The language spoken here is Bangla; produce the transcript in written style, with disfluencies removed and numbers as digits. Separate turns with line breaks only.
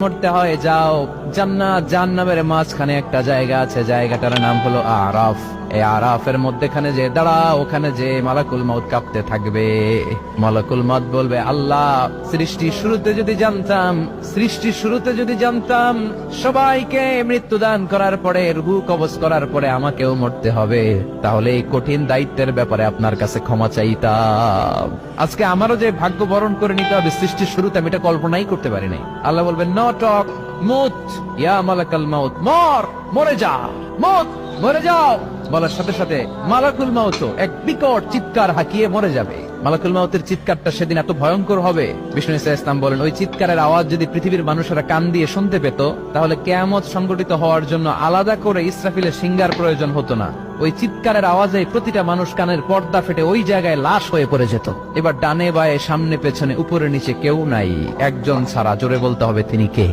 মরতে হয় যাও, জান্নাত জাহান্নামের মাঝখানে একটা জায়গা আছে, জায়গাটার নাম হলো আরাফ। এই আরাফের মধ্যখানে যে দাঁড়া, ওখানে যে মালাকুল মউত কাঁপতে থাকবে। মালাকুল মউত বলবে, আল্লাহ সৃষ্টির শুরুতে যদি জানতাম সবাইকে মৃত্যুদান করার পরে, রূহ কবজ করার পরে আমাকেও মরতে হবে, তাহলে এই কঠিন দায়িত্বের ব্যাপারে আপনার কাছে ক্ষমা চাইতাম। আজকে আমারও যে ভাগ্য বরণ করে নিতে হবে সৃষ্টির শুরুতে, আমি এটা কল্পনাই করতে পারি নাই। আল্লাহ বলবেন, নো টক মুত ইয়া মালাকুল মউত, মরে যা, মরে যাও। বলার সাথে সাথে মালাকুল মউত এক বিকট চিৎকার হাঁকিয়ে মরে যাবে। মালাকুল মউতের চিৎকারটা সেদিন এত ভয়ঙ্কর হবে, বিষ্ণু ইসলাম বলেন, ওই চিৎকারের আওয়াজ যদি পৃথিবীর মানুষেরা কান দিয়ে শুনতে পেত, তাহলে কিয়ামত সংগঠিত হওয়ার জন্য আলাদা করে ইসরাফিলের সিংহার প্রয়োজন হতো না। ওই চিৎকারের আওয়াজে প্রতিটা মানুষ কানের পর্দা ফেটে ওই জায়গায় লাশ হয়ে পড়ে যেত। এবার ডানে বায়ে সামনে পেছনে উপরে নিচে কেউ নাই, একজন ছাড়া। জোরে বলতে হবে, তিনি কে?